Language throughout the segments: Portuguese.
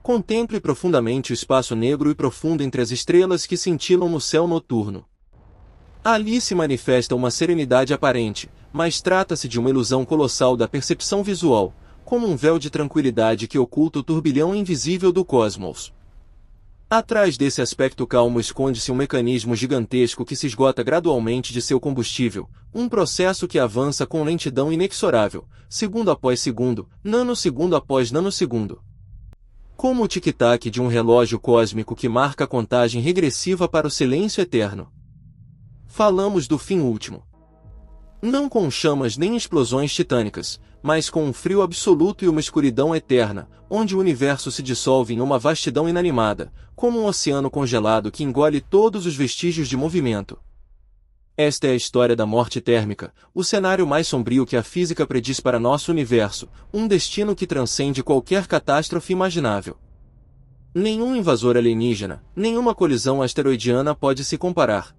Contemple profundamente o espaço negro e profundo entre as estrelas que cintilam no céu noturno. Ali se manifesta uma serenidade aparente, mas trata-se de uma ilusão colossal da percepção visual, como um véu de tranquilidade que oculta o turbilhão invisível do cosmos. Atrás desse aspecto calmo esconde-se um mecanismo gigantesco que se esgota gradualmente de seu combustível, um processo que avança com lentidão inexorável, segundo após segundo, nanosegundo após nanosegundo. Como o tic-tac de um relógio cósmico que marca a contagem regressiva para o silêncio eterno. Falamos do fim último. Não com chamas nem explosões titânicas, mas com um frio absoluto e uma escuridão eterna, onde o universo se dissolve em uma vastidão inanimada, como um oceano congelado que engole todos os vestígios de movimento. Esta é a história da morte térmica, o cenário mais sombrio que a física prediz para nosso universo, um destino que transcende qualquer catástrofe imaginável. Nenhum invasor alienígena, nenhuma colisão asteroidiana pode se comparar.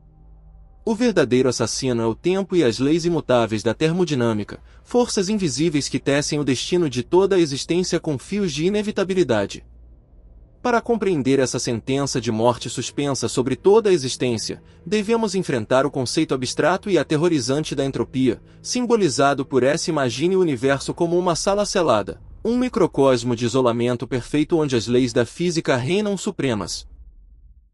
O verdadeiro assassino é o tempo e as leis imutáveis da termodinâmica, forças invisíveis que tecem o destino de toda a existência com fios de inevitabilidade. Para compreender essa sentença de morte suspensa sobre toda a existência, devemos enfrentar o conceito abstrato e aterrorizante da entropia, simbolizado por essa imagine o universo como uma sala selada, um microcosmo de isolamento perfeito onde as leis da física reinam supremas.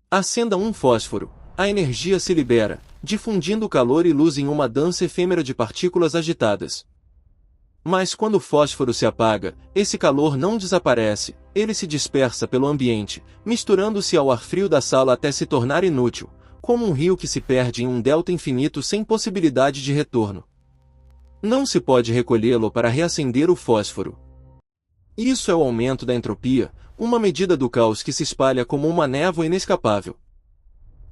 Acenda um fósforo. A energia se libera, difundindo calor e luz em uma dança efêmera de partículas agitadas. Mas quando o fósforo se apaga, esse calor não desaparece, ele se dispersa pelo ambiente, misturando-se ao ar frio da sala até se tornar inútil, como um rio que se perde em um delta infinito sem possibilidade de retorno. Não se pode recolhê-lo para reacender o fósforo. Isso é o aumento da entropia, uma medida do caos que se espalha como uma névoa inescapável.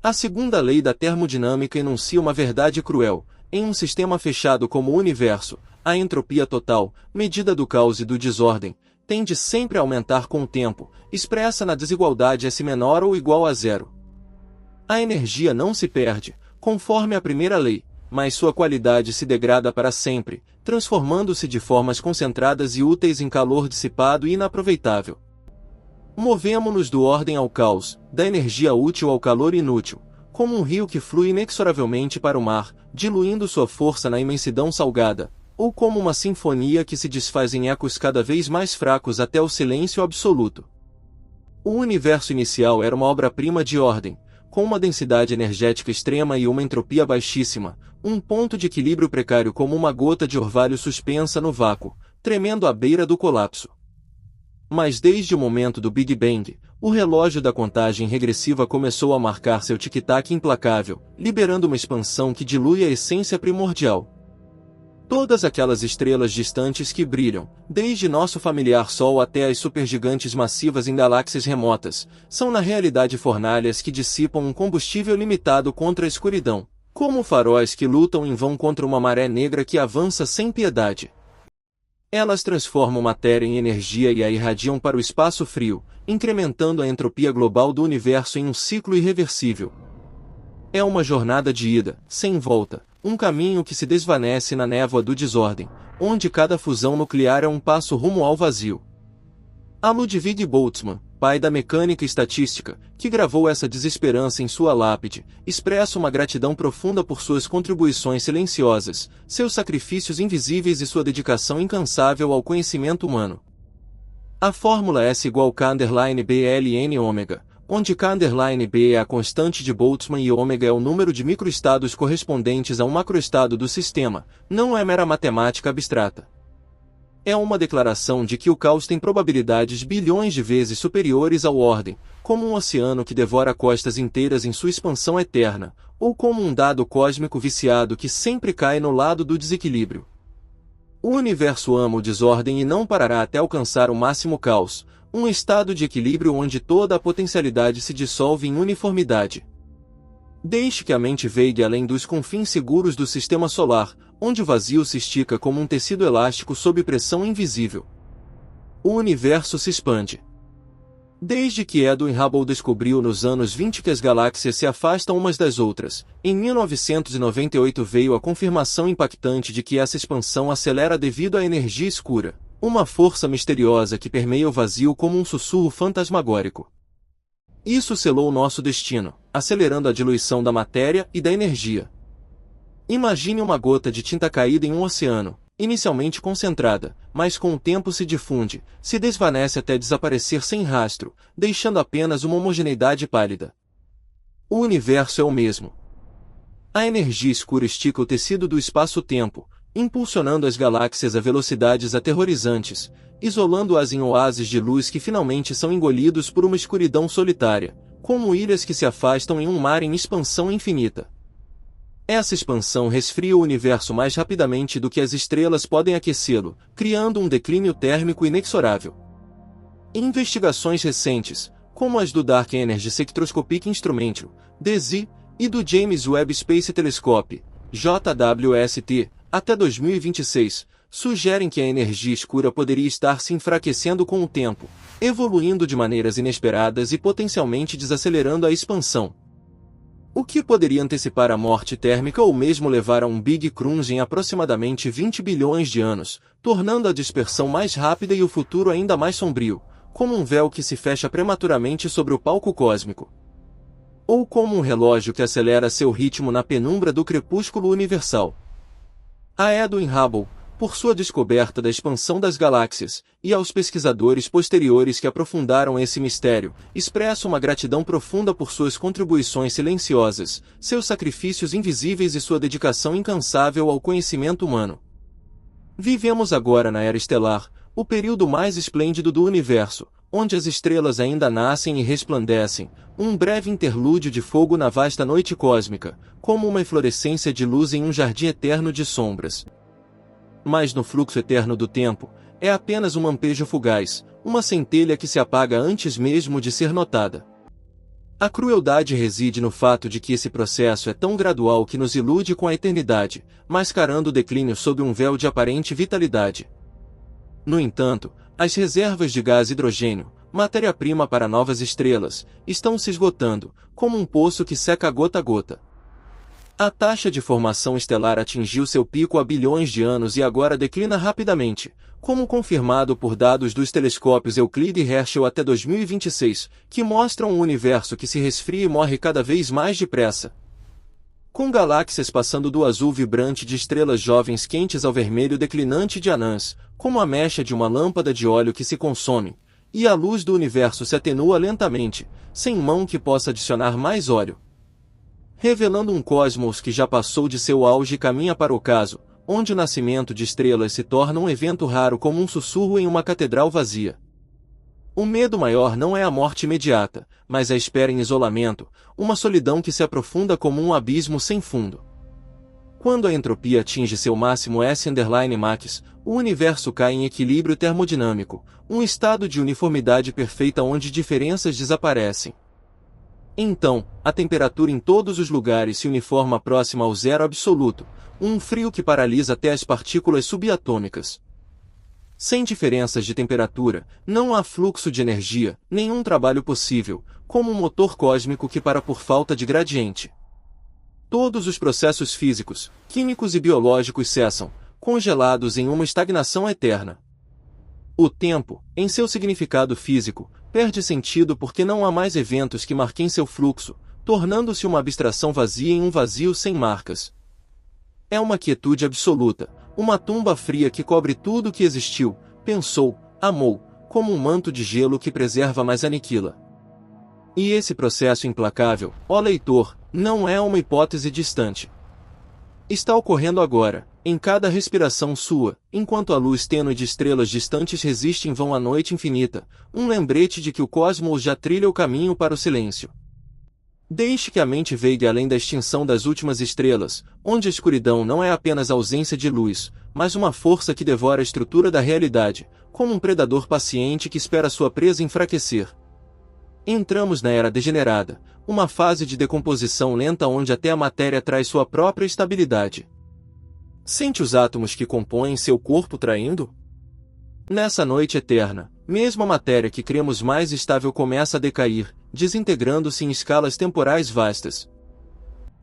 A segunda lei da termodinâmica enuncia uma verdade cruel. Em um sistema fechado como o universo, a entropia total, medida do caos e do desordem, tende sempre a aumentar com o tempo, expressa na desigualdade S menor ou igual a zero. A energia não se perde, conforme a primeira lei, mas sua qualidade se degrada para sempre, transformando-se de formas concentradas e úteis em calor dissipado e inaproveitável. Movemo-nos do ordem ao caos, da energia útil ao calor inútil, como um rio que flui inexoravelmente para o mar, diluindo sua força na imensidão salgada, ou como uma sinfonia que se desfaz em ecos cada vez mais fracos até o silêncio absoluto. O universo inicial era uma obra-prima de ordem, com uma densidade energética extrema e uma entropia baixíssima, um ponto de equilíbrio precário como uma gota de orvalho suspensa no vácuo, tremendo à beira do colapso. Mas desde o momento do Big Bang, o relógio da contagem regressiva começou a marcar seu tic-tac implacável, liberando uma expansão que dilui a essência primordial. Todas aquelas estrelas distantes que brilham, desde nosso familiar Sol até as supergigantes massivas em galáxias remotas, são na realidade fornalhas que dissipam um combustível limitado contra a escuridão, como faróis que lutam em vão contra uma maré negra que avança sem piedade. Elas transformam matéria em energia e a irradiam para o espaço frio, incrementando a entropia global do universo em um ciclo irreversível. É uma jornada de ida, sem volta, um caminho que se desvanece na névoa do desordem, onde cada fusão nuclear é um passo rumo ao vazio. A Ludwig Boltzmann, pai da mecânica estatística, que gravou essa desesperança em sua lápide, expressa uma gratidão profunda por suas contribuições silenciosas, seus sacrifícios invisíveis e sua dedicação incansável ao conhecimento humano. A fórmula S igual K_BLN ômega, onde K_B é a constante de Boltzmann e ômega é o número de microestados correspondentes a um macroestado do sistema, não é mera matemática abstrata. É uma declaração de que o caos tem probabilidades bilhões de vezes superiores ao ordem, como um oceano que devora costas inteiras em sua expansão eterna, ou como um dado cósmico viciado que sempre cai no lado do desequilíbrio. O universo ama o desordem e não parará até alcançar o máximo caos, um estado de equilíbrio onde toda a potencialidade se dissolve em uniformidade. Deixe que a mente vegue além dos confins seguros do sistema solar, onde o vazio se estica como um tecido elástico sob pressão invisível. O universo se expande. Desde que Edwin Hubble descobriu nos anos 20 que as galáxias se afastam umas das outras, em 1998 veio a confirmação impactante de que essa expansão acelera devido à energia escura. Uma força misteriosa que permeia o vazio como um sussurro fantasmagórico. Isso selou nosso destino, acelerando a diluição da matéria e da energia. Imagine uma gota de tinta caída em um oceano, inicialmente concentrada, mas com o tempo se difunde, se desvanece até desaparecer sem rastro, deixando apenas uma homogeneidade pálida. O universo é o mesmo. A energia escura estica o tecido do espaço-tempo, impulsionando as galáxias a velocidades aterrorizantes, isolando-as em oásis de luz que finalmente são engolidos por uma escuridão solitária, como ilhas que se afastam em um mar em expansão infinita. Essa expansão resfria o universo mais rapidamente do que as estrelas podem aquecê-lo, criando um declínio térmico inexorável. Investigações recentes, como as do Dark Energy Spectroscopic Instrument, DESI, e do James Webb Space Telescope, JWST, até 2026, sugerem que a energia escura poderia estar se enfraquecendo com o tempo, evoluindo de maneiras inesperadas e potencialmente desacelerando a expansão. O que poderia antecipar a morte térmica ou mesmo levar a um Big Crunch em aproximadamente 20 bilhões de anos, tornando a dispersão mais rápida e o futuro ainda mais sombrio, como um véu que se fecha prematuramente sobre o palco cósmico. Ou como um relógio que acelera seu ritmo na penumbra do crepúsculo universal. A Edwin Hubble, por sua descoberta da expansão das galáxias, e aos pesquisadores posteriores que aprofundaram esse mistério, expresso uma gratidão profunda por suas contribuições silenciosas, seus sacrifícios invisíveis e sua dedicação incansável ao conhecimento humano. Vivemos agora na era estelar, o período mais esplêndido do universo, onde as estrelas ainda nascem e resplandecem, um breve interlúdio de fogo na vasta noite cósmica, como uma eflorescência de luz em um jardim eterno de sombras. Mas no fluxo eterno do tempo, é apenas um lampejo fugaz, uma centelha que se apaga antes mesmo de ser notada. A crueldade reside no fato de que esse processo é tão gradual que nos ilude com a eternidade, mascarando o declínio sob um véu de aparente vitalidade. No entanto, as reservas de gás hidrogênio, matéria-prima para novas estrelas, estão se esgotando, como um poço que seca gota a gota. A taxa de formação estelar atingiu seu pico há bilhões de anos e agora declina rapidamente, como confirmado por dados dos telescópios Euclide e Herschel até 2026, que mostram um universo que se resfria e morre cada vez mais depressa. Com galáxias passando do azul vibrante de estrelas jovens quentes ao vermelho declinante de anãs, como a mecha de uma lâmpada de óleo que se consome, e a luz do universo se atenua lentamente, sem mão que possa adicionar mais óleo. Revelando um cosmos que já passou de seu auge e caminha para o ocaso, onde o nascimento de estrelas se torna um evento raro como um sussurro em uma catedral vazia. O medo maior não é a morte imediata, mas a espera em isolamento, uma solidão que se aprofunda como um abismo sem fundo. Quando a entropia atinge seu máximo S_max, o universo cai em equilíbrio termodinâmico, um estado de uniformidade perfeita onde diferenças desaparecem. Então, a temperatura em todos os lugares se uniforma próxima ao zero absoluto, um frio que paralisa até as partículas subatômicas. Sem diferenças de temperatura, não há fluxo de energia, nenhum trabalho possível, como um motor cósmico que para por falta de gradiente. Todos os processos físicos, químicos e biológicos cessam, congelados em uma estagnação eterna. O tempo, em seu significado físico, perde sentido porque não há mais eventos que marquem seu fluxo, tornando-se uma abstração vazia em um vazio sem marcas. É uma quietude absoluta, uma tumba fria que cobre tudo o que existiu, pensou, amou, como um manto de gelo que preserva mas aniquila. E esse processo implacável, ó leitor, não é uma hipótese distante. Está ocorrendo agora, em cada respiração sua, enquanto a luz tênue de estrelas distantes resiste em vão à noite infinita, um lembrete de que o cosmos já trilha o caminho para o silêncio. Deixe que a mente vegue além da extinção das últimas estrelas, onde a escuridão não é apenas ausência de luz, mas uma força que devora a estrutura da realidade, como um predador paciente que espera sua presa enfraquecer. Entramos na era degenerada, uma fase de decomposição lenta onde até a matéria traz sua própria estabilidade. Sente os átomos que compõem seu corpo traindo? Nessa noite eterna, mesmo a matéria que cremos mais estável começa a decair, desintegrando-se em escalas temporais vastas.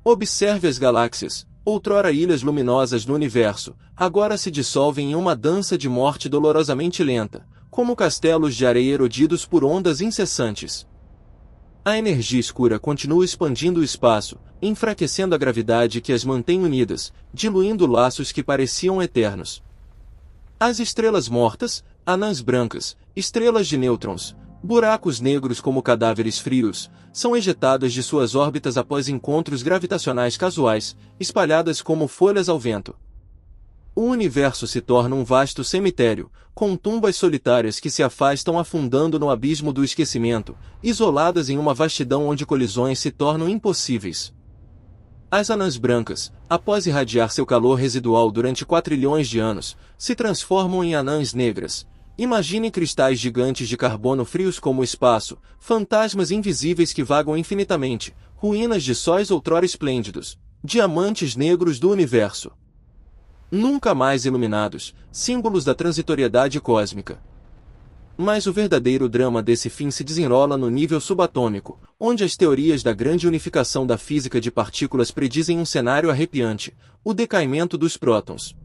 Observe as galáxias, outrora ilhas luminosas no universo, agora se dissolvem em uma dança de morte dolorosamente lenta, como castelos de areia erodidos por ondas incessantes. A energia escura continua expandindo o espaço, enfraquecendo a gravidade que as mantém unidas, diluindo laços que pareciam eternos. As estrelas mortas, anãs brancas, estrelas de nêutrons, buracos negros como cadáveres frios, são ejetadas de suas órbitas após encontros gravitacionais casuais, espalhadas como folhas ao vento. O universo se torna um vasto cemitério, com tumbas solitárias que se afastam afundando no abismo do esquecimento, isoladas em uma vastidão onde colisões se tornam impossíveis. As anãs brancas, após irradiar seu calor residual durante 4 trilhões de anos, se transformam em anãs negras. Imagine cristais gigantes de carbono frios como o espaço, fantasmas invisíveis que vagam infinitamente, ruínas de sóis outrora esplêndidos, diamantes negros do universo. Nunca mais iluminados, símbolos da transitoriedade cósmica. Mas o verdadeiro drama desse fim se desenrola no nível subatômico, onde as teorias da grande unificação da física de partículas predizem um cenário arrepiante, o decaimento dos prótons.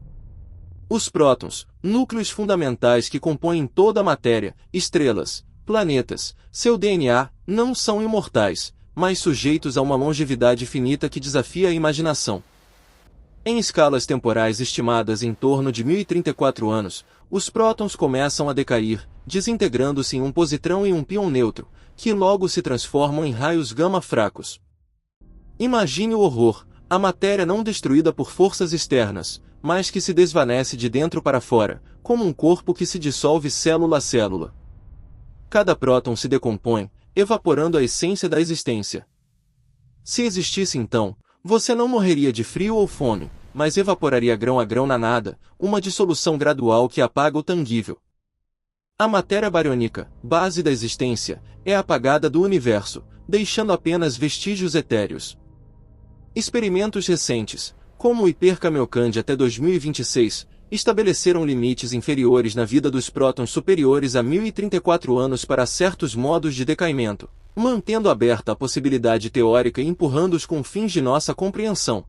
Os prótons, núcleos fundamentais que compõem toda a matéria, estrelas, planetas, seu DNA, não são imortais, mas sujeitos a uma longevidade finita que desafia a imaginação. Em escalas temporais estimadas em torno de 1034 anos, os prótons começam a decair, desintegrando-se em um positrão e um pion neutro, que logo se transformam em raios gama fracos. Imagine o horror, a matéria não destruída por forças externas, mas que se desvanece de dentro para fora, como um corpo que se dissolve célula a célula. Cada próton se decompõe, evaporando a essência da existência. Se existisse então, você não morreria de frio ou fome, mas evaporaria grão a grão na nada, uma dissolução gradual que apaga o tangível. A matéria bariônica, base da existência, é apagada do universo, deixando apenas vestígios etéreos. Experimentos recentes, como o Hipercameocande até 2026, estabeleceram limites inferiores na vida dos prótons superiores a 1034 anos para certos modos de decaimento, mantendo aberta a possibilidade teórica e empurrando os confins de nossa compreensão.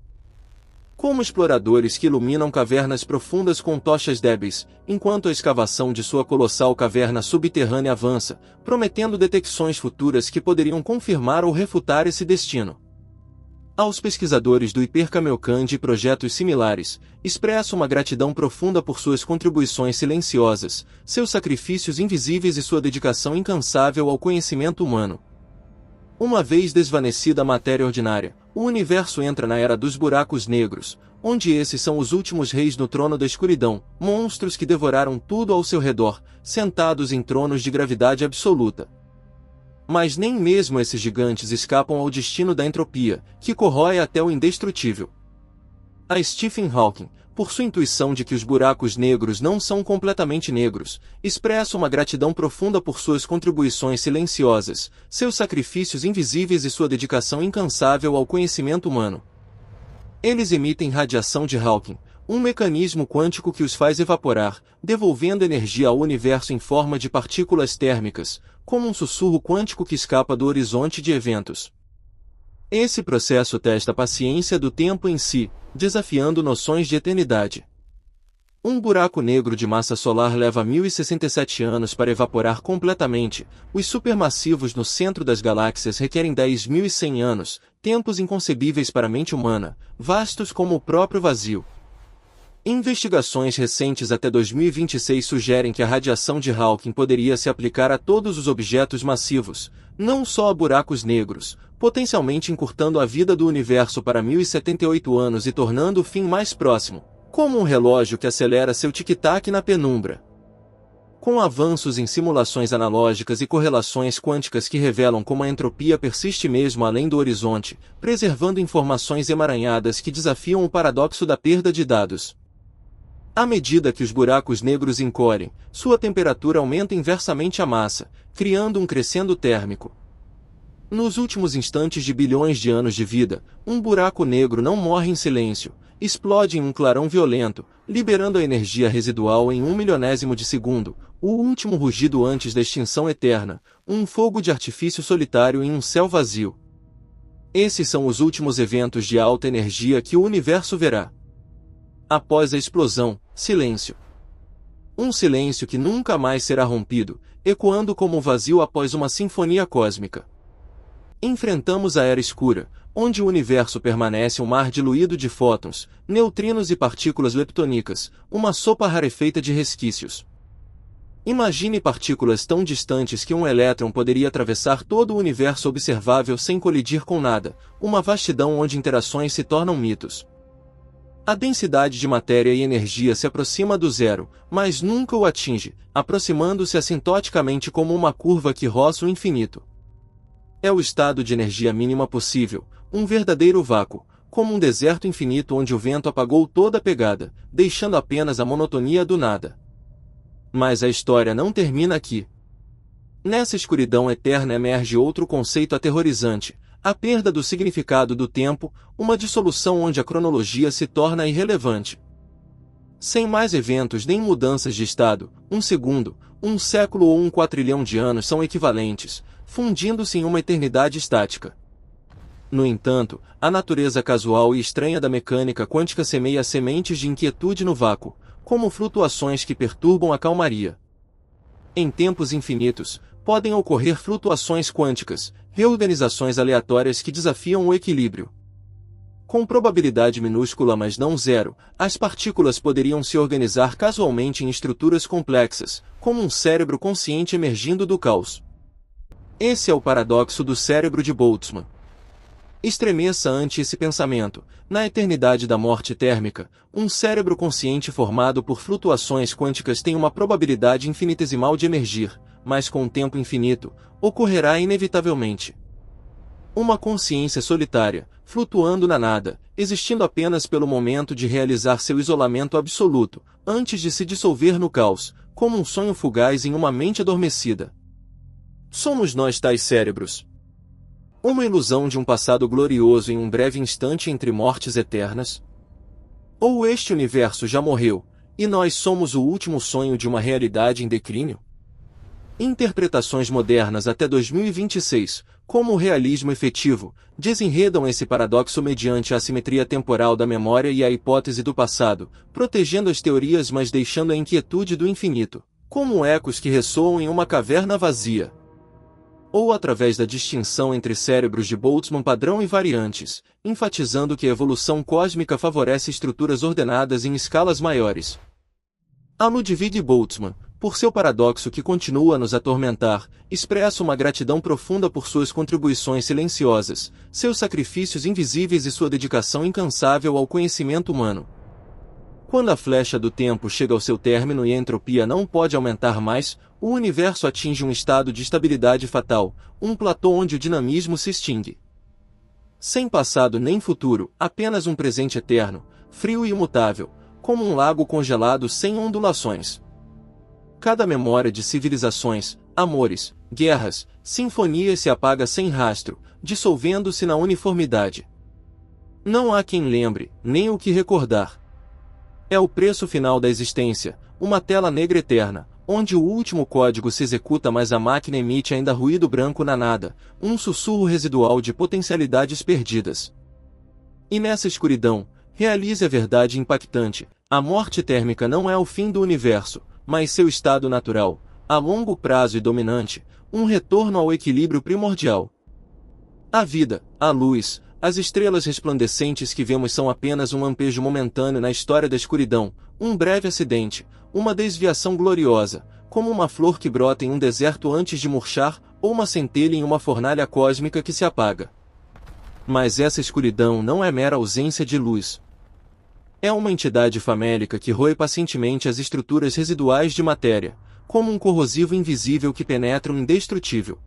Como exploradores que iluminam cavernas profundas com tochas débeis, enquanto a escavação de sua colossal caverna subterrânea avança, prometendo detecções futuras que poderiam confirmar ou refutar esse destino. Aos pesquisadores do Hipercameocande e projetos similares, expresso uma gratidão profunda por suas contribuições silenciosas, seus sacrifícios invisíveis e sua dedicação incansável ao conhecimento humano. Uma vez desvanecida a matéria ordinária, o universo entra na era dos buracos negros, onde esses são os últimos reis no trono da escuridão, monstros que devoraram tudo ao seu redor, sentados em tronos de gravidade absoluta. Mas nem mesmo esses gigantes escapam ao destino da entropia, que corrói até o indestrutível. A Stephen Hawking, por sua intuição de que os buracos negros não são completamente negros, expressa uma gratidão profunda por suas contribuições silenciosas, seus sacrifícios invisíveis e sua dedicação incansável ao conhecimento humano. Eles emitem radiação de Hawking, um mecanismo quântico que os faz evaporar, devolvendo energia ao universo em forma de partículas térmicas, como um sussurro quântico que escapa do horizonte de eventos. Esse processo testa a paciência do tempo em si, desafiando noções de eternidade. Um buraco negro de massa solar leva 1067 anos para evaporar completamente. Os supermassivos no centro das galáxias requerem 10.100 anos, tempos inconcebíveis para a mente humana, vastos como o próprio vazio. Investigações recentes até 2026 sugerem que a radiação de Hawking poderia se aplicar a todos os objetos massivos, não só a buracos negros, potencialmente encurtando a vida do universo para 1078 anos e tornando o fim mais próximo, como um relógio que acelera seu tic-tac na penumbra. Com avanços em simulações analógicas e correlações quânticas que revelam como a entropia persiste mesmo além do horizonte, preservando informações emaranhadas que desafiam o paradoxo da perda de dados. À medida que os buracos negros encolhem, sua temperatura aumenta inversamente a massa, criando um crescendo térmico. Nos últimos instantes de bilhões de anos de vida, um buraco negro não morre em silêncio, explode em um clarão violento, liberando a energia residual em 1/1000º de segundo, o último rugido antes da extinção eterna, um fogo de artifício solitário em um céu vazio. Esses são os últimos eventos de alta energia que o universo verá. Após a explosão, silêncio. Um silêncio que nunca mais será rompido, ecoando como um vazio após uma sinfonia cósmica. Enfrentamos a era escura, onde o universo permanece um mar diluído de fótons, neutrinos e partículas leptônicas, uma sopa rarefeita de resquícios. Imagine partículas tão distantes que um elétron poderia atravessar todo o universo observável sem colidir com nada, uma vastidão onde interações se tornam mitos. A densidade de matéria e energia se aproxima do zero, mas nunca o atinge, aproximando-se assintoticamente como uma curva que roça o infinito. É o estado de energia mínima possível, um verdadeiro vácuo, como um deserto infinito onde o vento apagou toda a pegada, deixando apenas a monotonia do nada. Mas a história não termina aqui. Nessa escuridão eterna emerge outro conceito aterrorizante, a perda do significado do tempo, uma dissolução onde a cronologia se torna irrelevante. Sem mais eventos nem mudanças de estado, um segundo, um século ou um quatrilhão de anos são equivalentes, fundindo-se em uma eternidade estática. No entanto, a natureza casual e estranha da mecânica quântica semeia sementes de inquietude no vácuo, como flutuações que perturbam a calmaria. Em tempos infinitos, podem ocorrer flutuações quânticas, reorganizações aleatórias que desafiam o equilíbrio. Com probabilidade minúscula mas não zero, as partículas poderiam se organizar casualmente em estruturas complexas, como um cérebro consciente emergindo do caos. Esse é o paradoxo do cérebro de Boltzmann. Estremeça ante esse pensamento. Na eternidade da morte térmica, um cérebro consciente formado por flutuações quânticas tem uma probabilidade infinitesimal de emergir, mas com um tempo infinito, ocorrerá inevitavelmente. Uma consciência solitária, flutuando na nada, existindo apenas pelo momento de realizar seu isolamento absoluto, antes de se dissolver no caos, como um sonho fugaz em uma mente adormecida. Somos nós tais cérebros. Uma ilusão de um passado glorioso em um breve instante entre mortes eternas? Ou este universo já morreu, e nós somos o último sonho de uma realidade em declínio? Interpretações modernas até 2026, como o realismo efetivo, desenredam esse paradoxo mediante a assimetria temporal da memória e a hipótese do passado, protegendo as teorias mas deixando a inquietude do infinito, como ecos que ressoam em uma caverna vazia. Ou através da distinção entre cérebros de Boltzmann padrão e variantes, enfatizando que a evolução cósmica favorece estruturas ordenadas em escalas maiores. A Ludwig Boltzmann, por seu paradoxo que continua a nos atormentar, expressa uma gratidão profunda por suas contribuições silenciosas, seus sacrifícios invisíveis e sua dedicação incansável ao conhecimento humano. Quando a flecha do tempo chega ao seu término e a entropia não pode aumentar mais, o universo atinge um estado de estabilidade fatal, um platô onde o dinamismo se extingue. Sem passado nem futuro, apenas um presente eterno, frio e imutável, como um lago congelado sem ondulações. Cada memória de civilizações, amores, guerras, sinfonias se apaga sem rastro, dissolvendo-se na uniformidade. Não há quem lembre, nem o que recordar. É o preço final da existência, uma tela negra eterna, onde o último código se executa mas a máquina emite ainda ruído branco na nada, um sussurro residual de potencialidades perdidas. E nessa escuridão, realize a verdade impactante: a morte térmica não é o fim do universo, mas seu estado natural, a longo prazo e dominante, um retorno ao equilíbrio primordial. A vida, a luz, as estrelas resplandecentes que vemos são apenas um lampejo momentâneo na história da escuridão, um breve acidente, uma desviação gloriosa, como uma flor que brota em um deserto antes de murchar, ou uma centelha em uma fornalha cósmica que se apaga. Mas essa escuridão não é mera ausência de luz. É uma entidade famélica que roe pacientemente as estruturas residuais de matéria, como um corrosivo invisível que penetra o indestrutível.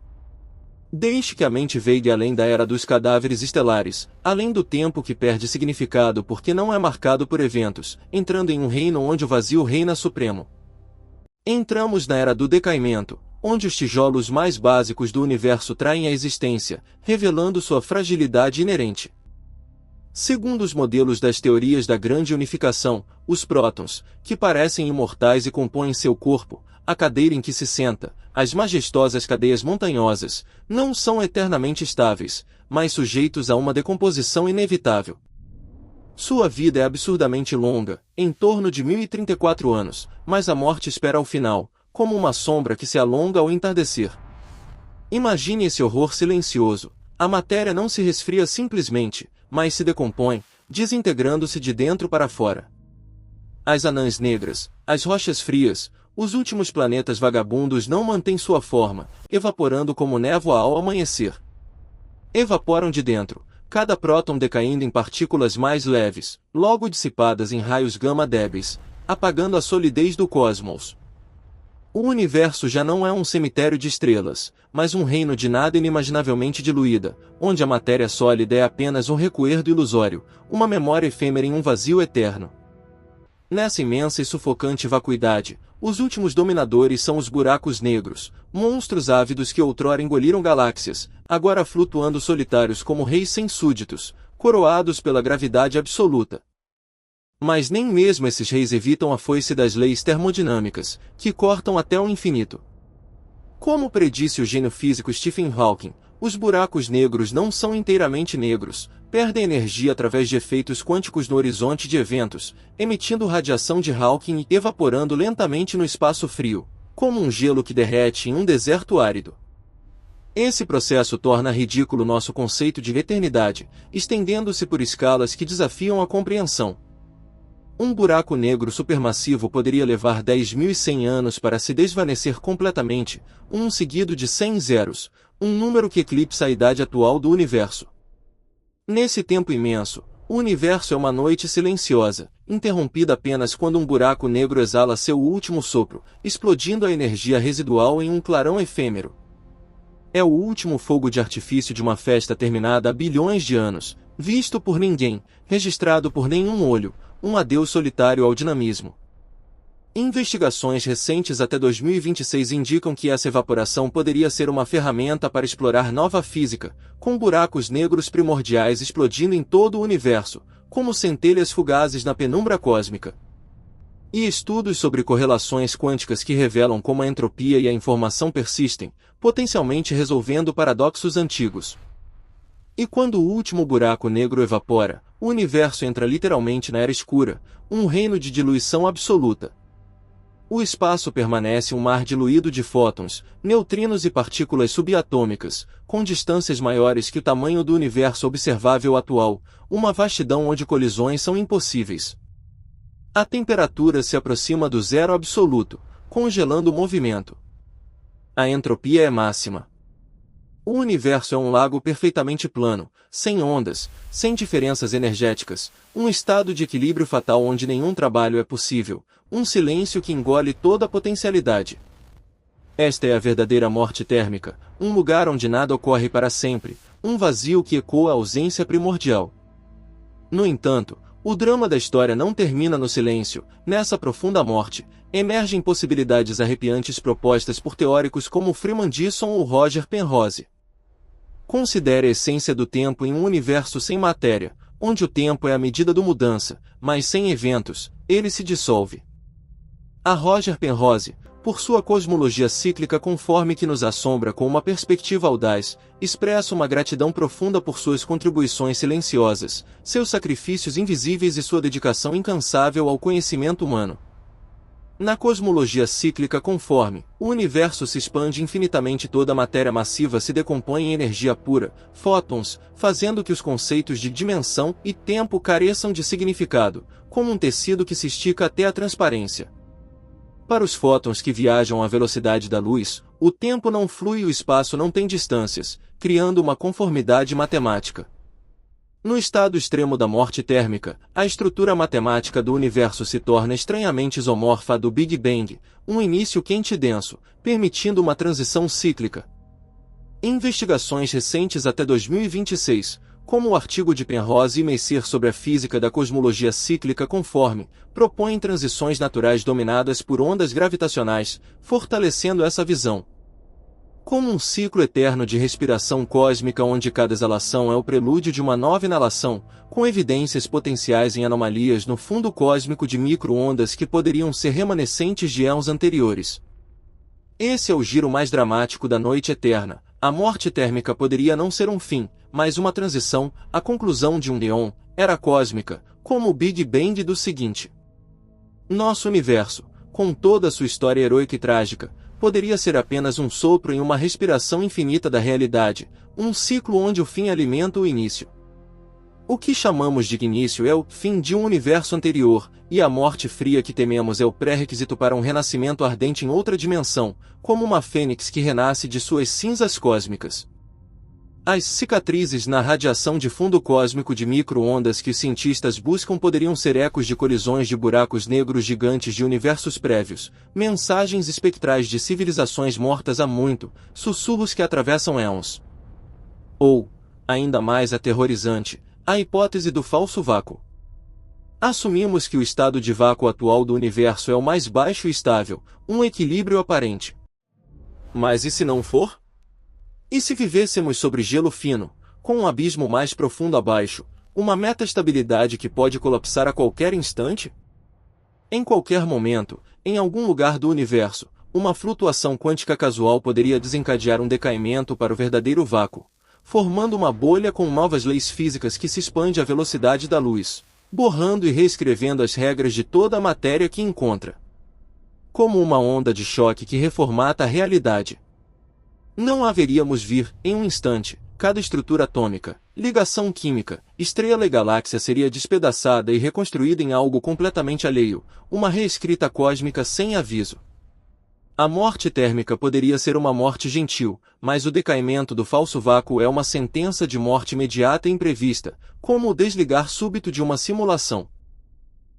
Deixe que a mente vegue além da era dos cadáveres estelares, além do tempo que perde significado porque não é marcado por eventos, entrando em um reino onde o vazio reina supremo. Entramos na era do decaimento, onde os tijolos mais básicos do universo traem a existência, revelando sua fragilidade inerente. Segundo os modelos das teorias da grande unificação, os prótons, que parecem imortais e compõem seu corpo, a cadeira em que se senta, as majestosas cadeias montanhosas, não são eternamente estáveis, mas sujeitos a uma decomposição inevitável. Sua vida é absurdamente longa, em torno de 1034 anos, mas a morte espera ao final, como uma sombra que se alonga ao entardecer. Imagine esse horror silencioso. A matéria não se resfria simplesmente, mas se decompõe, desintegrando-se de dentro para fora. As anãs negras, as rochas frias, os últimos planetas vagabundos não mantêm sua forma, evaporando como névoa ao amanhecer. Evaporam de dentro, cada próton decaindo em partículas mais leves, logo dissipadas em raios gama débeis, apagando a solidez do cosmos. O universo já não é um cemitério de estrelas, mas um reino de nada inimaginavelmente diluída, onde a matéria sólida é apenas um recuerdo ilusório, uma memória efêmera em um vazio eterno. Nessa imensa e sufocante vacuidade, os últimos dominadores são os buracos negros, monstros ávidos que outrora engoliram galáxias, agora flutuando solitários como reis sem súditos, coroados pela gravidade absoluta. Mas nem mesmo esses reis evitam a foice das leis termodinâmicas, que cortam até o infinito. Como predisse o gênio físico Stephen Hawking, os buracos negros não são inteiramente negros, perdem energia através de efeitos quânticos no horizonte de eventos, emitindo radiação de Hawking e evaporando lentamente no espaço frio, como um gelo que derrete em um deserto árido. Esse processo torna ridículo nosso conceito de eternidade, estendendo-se por escalas que desafiam a compreensão. Um buraco negro supermassivo poderia levar 10.100 anos para se desvanecer completamente, um seguido de 100 zeros, um número que eclipsa a idade atual do universo. Nesse tempo imenso, o universo é uma noite silenciosa, interrompida apenas quando um buraco negro exala seu último sopro, explodindo a energia residual em um clarão efêmero. É o último fogo de artifício de uma festa terminada há bilhões de anos, visto por ninguém, registrado por nenhum olho, um adeus solitário ao dinamismo. Investigações recentes até 2026 indicam que essa evaporação poderia ser uma ferramenta para explorar nova física, com buracos negros primordiais explodindo em todo o universo, como centelhas fugazes na penumbra cósmica. E estudos sobre correlações quânticas que revelam como a entropia e a informação persistem, potencialmente resolvendo paradoxos antigos. E quando o último buraco negro evapora, o universo entra literalmente na era escura, um reino de diluição absoluta. O espaço permanece um mar diluído de fótons, neutrinos e partículas subatômicas, com distâncias maiores que o tamanho do universo observável atual, uma vastidão onde colisões são impossíveis. A temperatura se aproxima do zero absoluto, congelando o movimento. A entropia é máxima. O universo é um lago perfeitamente plano, sem ondas, sem diferenças energéticas, um estado de equilíbrio fatal onde nenhum trabalho é possível, um silêncio que engole toda a potencialidade. Esta é a verdadeira morte térmica, um lugar onde nada ocorre para sempre, um vazio que ecoa a ausência primordial. No entanto, o drama da história não termina no silêncio. Nessa profunda morte, emergem possibilidades arrepiantes propostas por teóricos como Freeman Dyson ou Roger Penrose. Considere a essência do tempo em um universo sem matéria, onde o tempo é a medida do mudança, mas sem eventos, ele se dissolve. A Roger Penrose, por sua cosmologia cíclica conforme que nos assombra com uma perspectiva audaz, expressa uma gratidão profunda por suas contribuições silenciosas, seus sacrifícios invisíveis e sua dedicação incansável ao conhecimento humano. Na cosmologia cíclica conforme, o universo se expande infinitamente, toda a matéria massiva se decompõe em energia pura, fótons, fazendo que os conceitos de dimensão e tempo careçam de significado, como um tecido que se estica até a transparência. Para os fótons que viajam à velocidade da luz, o tempo não flui e o espaço não tem distâncias, criando uma conformidade matemática. No estado extremo da morte térmica, a estrutura matemática do universo se torna estranhamente isomorfa à do Big Bang, um início quente e denso, permitindo uma transição cíclica. Investigações recentes até 2026, como o artigo de Penrose e Messier sobre a física da cosmologia cíclica conforme, propõem transições naturais dominadas por ondas gravitacionais, fortalecendo essa visão. Como um ciclo eterno de respiração cósmica onde cada exalação é o prelúdio de uma nova inalação, com evidências potenciais em anomalias no fundo cósmico de micro-ondas que poderiam ser remanescentes de éons anteriores. Esse é o giro mais dramático da noite eterna. A morte térmica poderia não ser um fim, mas uma transição, a conclusão de um neon, era cósmica, como o Big Bang do seguinte. Nosso universo, com toda a sua história heroica e trágica, poderia ser apenas um sopro em uma respiração infinita da realidade, um ciclo onde o fim alimenta o início. O que chamamos de início é o fim de um universo anterior, e a morte fria que tememos é o pré-requisito para um renascimento ardente em outra dimensão, como uma fênix que renasce de suas cinzas cósmicas. As cicatrizes na radiação de fundo cósmico de micro-ondas que os cientistas buscam poderiam ser ecos de colisões de buracos negros gigantes de universos prévios, mensagens espectrais de civilizações mortas há muito, sussurros que atravessam éons. Ou, ainda mais aterrorizante, a hipótese do falso vácuo. Assumimos que o estado de vácuo atual do universo é o mais baixo e estável, um equilíbrio aparente. Mas e se não for? E se vivêssemos sobre gelo fino, com um abismo mais profundo abaixo, uma metaestabilidade que pode colapsar a qualquer instante? Em qualquer momento, em algum lugar do universo, uma flutuação quântica casual poderia desencadear um decaimento para o verdadeiro vácuo, formando uma bolha com novas leis físicas que se expande à velocidade da luz, borrando e reescrevendo as regras de toda a matéria que encontra. Como uma onda de choque que reformata a realidade. Não haveríamos vir, em um instante, cada estrutura atômica, ligação química, estrela e galáxia seria despedaçada e reconstruída em algo completamente alheio, uma reescrita cósmica sem aviso. A morte térmica poderia ser uma morte gentil, mas o decaimento do falso vácuo é uma sentença de morte imediata e imprevista, como o desligar súbito de uma simulação.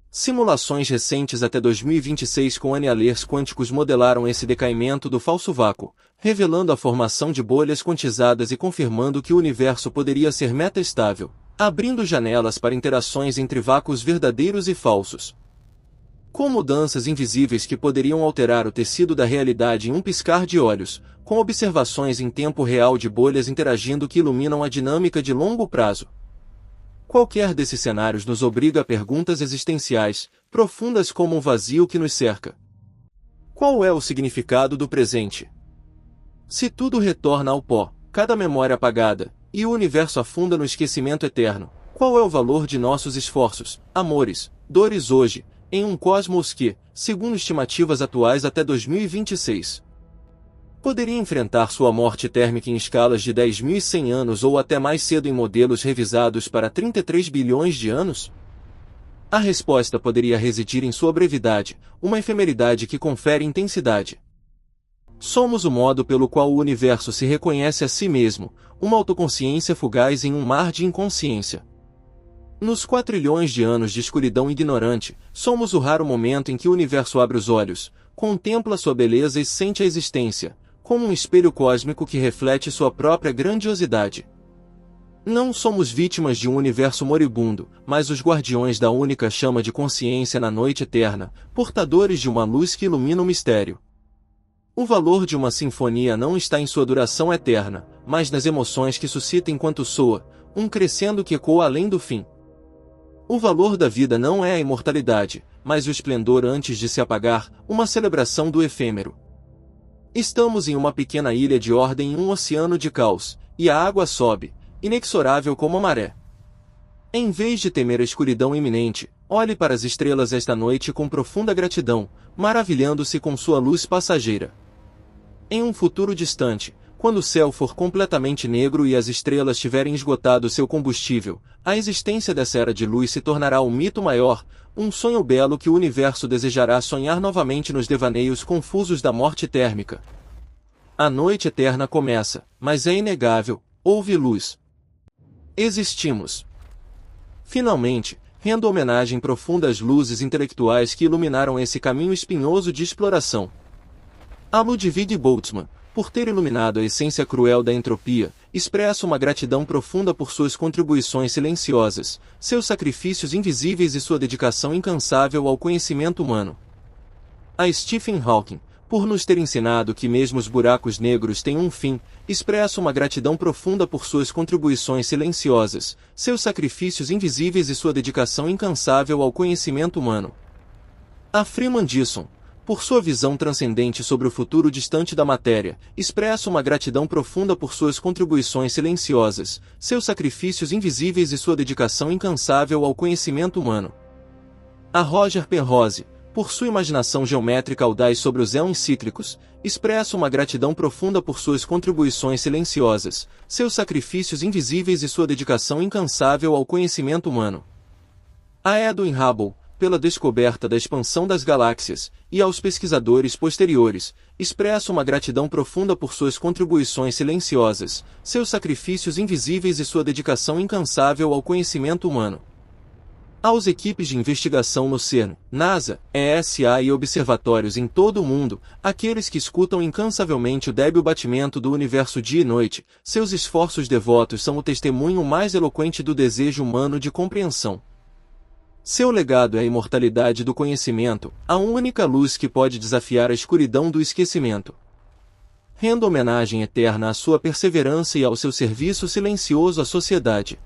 Simulações recentes até 2026 com annealers quânticos modelaram esse decaimento do falso vácuo, revelando a formação de bolhas quantizadas e confirmando que o universo poderia ser metaestável, abrindo janelas para interações entre vácuos verdadeiros e falsos. Com mudanças invisíveis que poderiam alterar o tecido da realidade em um piscar de olhos, com observações em tempo real de bolhas interagindo que iluminam a dinâmica de longo prazo. Qualquer desses cenários nos obriga a perguntas existenciais, profundas como o vazio que nos cerca. Qual é o significado do presente? Se tudo retorna ao pó, cada memória apagada, e o universo afunda no esquecimento eterno, qual é o valor de nossos esforços, amores, dores hoje, em um cosmos que, segundo estimativas atuais até 2026, poderia enfrentar sua morte térmica em escalas de 10.100 anos ou até mais cedo em modelos revisados para 33 bilhões de anos? A resposta poderia residir em sua brevidade, uma efemeridade que confere intensidade. Somos o modo pelo qual o universo se reconhece a si mesmo, uma autoconsciência fugaz em um mar de inconsciência. Nos 4 trilhões de anos de escuridão ignorante, somos o raro momento em que o universo abre os olhos, contempla sua beleza e sente a existência, como um espelho cósmico que reflete sua própria grandiosidade. Não somos vítimas de um universo moribundo, mas os guardiões da única chama de consciência na noite eterna, portadores de uma luz que ilumina o mistério. O valor de uma sinfonia não está em sua duração eterna, mas nas emoções que suscita enquanto soa, um crescendo que ecoa além do fim. O valor da vida não é a imortalidade, mas o esplendor antes de se apagar, uma celebração do efêmero. Estamos em uma pequena ilha de ordem em um oceano de caos, e a água sobe, inexorável como a maré. Em vez de temer a escuridão iminente, olhe para as estrelas esta noite com profunda gratidão, maravilhando-se com sua luz passageira. Em um futuro distante, quando o céu for completamente negro e as estrelas tiverem esgotado seu combustível, a existência dessa era de luz se tornará um mito maior, um sonho belo que o universo desejará sonhar novamente nos devaneios confusos da morte térmica. A noite eterna começa, mas é inegável, houve luz. Existimos. Finalmente, rendo homenagem profunda às luzes intelectuais que iluminaram esse caminho espinhoso de exploração. A Ludwig Boltzmann, por ter iluminado a essência cruel da entropia, expresso uma gratidão profunda por suas contribuições silenciosas, seus sacrifícios invisíveis e sua dedicação incansável ao conhecimento humano. A Stephen Hawking, por nos ter ensinado que mesmo os buracos negros têm um fim, expresso uma gratidão profunda por suas contribuições silenciosas, seus sacrifícios invisíveis e sua dedicação incansável ao conhecimento humano. A Freeman Dyson, por sua visão transcendente sobre o futuro distante da matéria, expressa uma gratidão profunda por suas contribuições silenciosas, seus sacrifícios invisíveis e sua dedicação incansável ao conhecimento humano. A Roger Penrose, por sua imaginação geométrica audaz sobre os éons cíclicos, expressa uma gratidão profunda por suas contribuições silenciosas, seus sacrifícios invisíveis e sua dedicação incansável ao conhecimento humano. A Edwin Hubble, pela descoberta da expansão das galáxias, e aos pesquisadores posteriores, expressa uma gratidão profunda por suas contribuições silenciosas, seus sacrifícios invisíveis e sua dedicação incansável ao conhecimento humano. Aos equipes de investigação no CERN, NASA, ESA e observatórios em todo o mundo, aqueles que escutam incansavelmente o débil batimento do universo dia e noite, seus esforços devotos são o testemunho mais eloquente do desejo humano de compreensão. Seu legado é a imortalidade do conhecimento, a única luz que pode desafiar a escuridão do esquecimento. Rendo homenagem eterna à sua perseverança e ao seu serviço silencioso à sociedade.